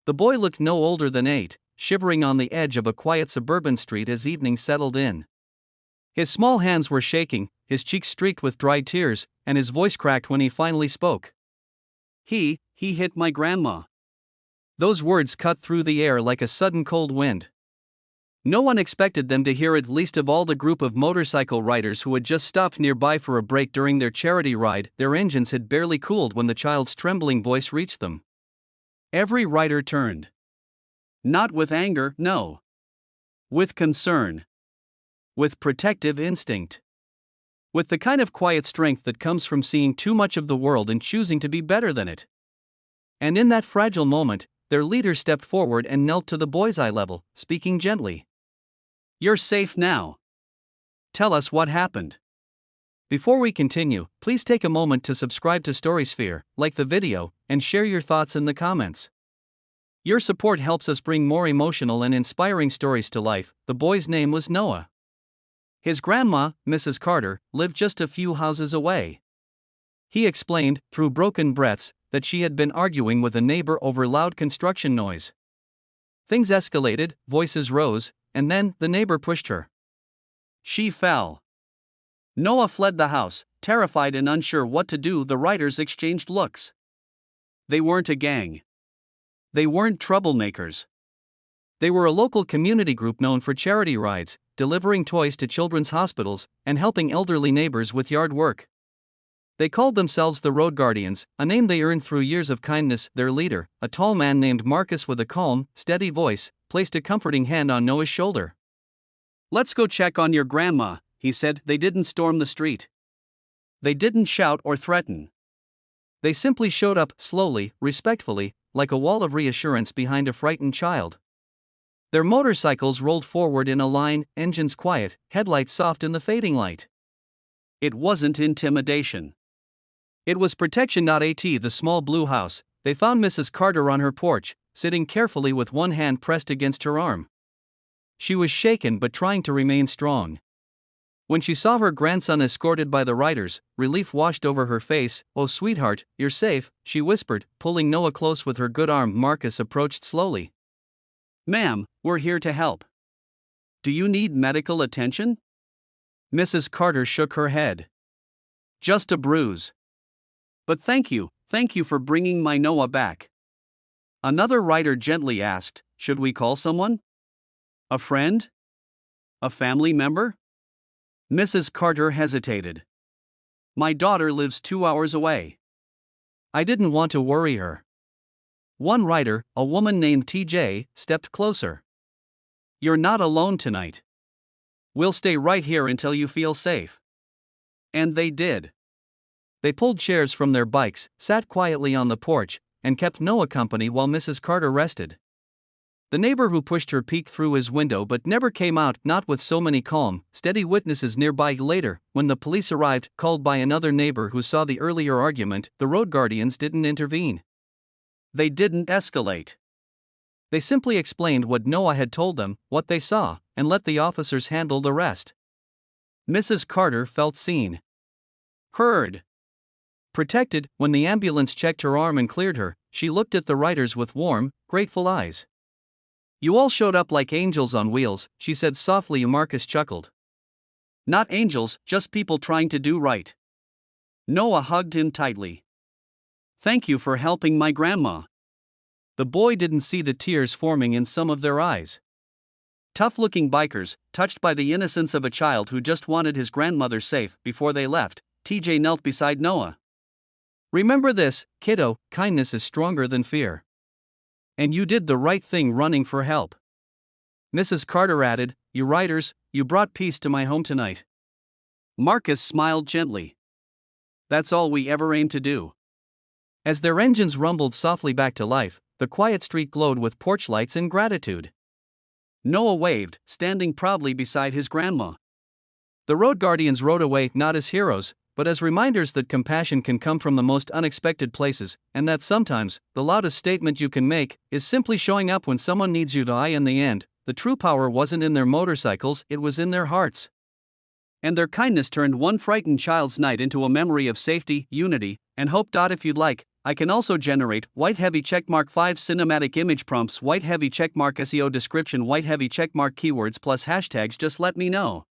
The boy looked no older than 8, shivering on the edge of a quiet suburban street as evening settled in. His small hands were shaking, his cheeks streaked with dry tears, and his voice cracked when he finally spoke. He hit my grandma." Those words cut through the air like a sudden cold wind. No one expected them to hear it, least of all the group of motorcycle riders who had just stopped nearby for a break during their charity ride. Their engines had barely cooled when the child's trembling voice reached them. Every rider turned. Not with anger, no. With concern. With protective instinct. With the kind of quiet strength that comes from seeing too much of the world and choosing to be better than it. And in that fragile moment, their leader stepped forward and knelt to the boy's eye level, speaking gently. "You're safe now. Tell us what happened." Before we continue, please take a moment to subscribe to StorySphere, like the video, and share your thoughts in the comments. Your support helps us bring more emotional and inspiring stories to life. The boy's name was Noah. His grandma, Mrs. Carter, lived just a few houses away. He explained, through broken breaths, that she had been arguing with a neighbor over loud construction noise. Things escalated, voices rose, and then the neighbor pushed her. She fell. Noah fled the house, terrified and unsure what to do. The writers exchanged looks. They weren't a gang. They weren't troublemakers. They were a local community group known for charity rides, delivering toys to children's hospitals, and helping elderly neighbors with yard work. They called themselves the Road Guardians, a name they earned through years of kindness. Their leader, a tall man named Marcus with a calm, steady voice, placed a comforting hand on Noah's shoulder. "Let's go check on your grandma," he said. They didn't storm the street. They didn't shout or threaten. They simply showed up, slowly, respectfully, like a wall of reassurance behind a frightened child. Their motorcycles rolled forward in a line, engines quiet, headlights soft in the fading light. It wasn't intimidation. It was protection. At the small blue house, they found Mrs. Carter on her porch, sitting carefully with one hand pressed against her arm. She was shaken but trying to remain strong. When she saw her grandson escorted by the riders, relief washed over her face. "Oh, sweetheart, you're safe," she whispered, pulling Noah close with her good arm. Marcus approached slowly. "Ma'am, we're here to help. Do you need medical attention?" Mrs. Carter shook her head. "Just a bruise. But thank you for bringing my Noah back." Another rider gently asked, "Should we call someone? A friend? A family member?" Mrs. Carter hesitated. "My daughter lives 2 hours away. I didn't want to worry her." One rider, a woman named TJ, stepped closer. "You're not alone tonight. We'll stay right here until you feel safe." And they did. They pulled chairs from their bikes, sat quietly on the porch, and kept Noah company while Mrs. Carter rested. The neighbor who pushed her peeked through his window but never came out, not with so many calm, steady witnesses nearby. Later, when the police arrived, called by another neighbor who saw the earlier argument, the Road Guardians didn't intervene. They didn't escalate. They simply explained what Noah had told them, what they saw, and let the officers handle the rest. Mrs. Carter felt seen. Heard. Protected. When the ambulance checked her arm and cleared her, she looked at the riders with warm, grateful eyes. "You all showed up like angels on wheels," she said softly. Marcus chuckled. "Not angels, just people trying to do right." Noah hugged him tightly. "Thank you for helping my grandma." The boy didn't see the tears forming in some of their eyes. Tough-looking bikers, touched by the innocence of a child who just wanted his grandmother safe. Before they left, TJ knelt beside Noah. "Remember this, kiddo, kindness is stronger than fear. And you did the right thing running for help." Mrs. Carter added, "You riders, you brought peace to my home tonight." Marcus smiled gently. "That's all we ever aim to do." As their engines rumbled softly back to life, the quiet street glowed with porch lights and gratitude. Noah waved, standing proudly beside his grandma. The Road Guardians rode away, not as heroes, but as reminders that compassion can come from the most unexpected places, and that sometimes, the loudest statement you can make is simply showing up when someone needs you to. In the end, the true power wasn't in their motorcycles, it was in their hearts. And their kindness turned one frightened child's night into a memory of safety, unity, and hope. If you'd like, I can also generate white heavy checkmark 5 cinematic image prompts, white heavy checkmark SEO description, white heavy checkmark keywords plus hashtags. Just let me know.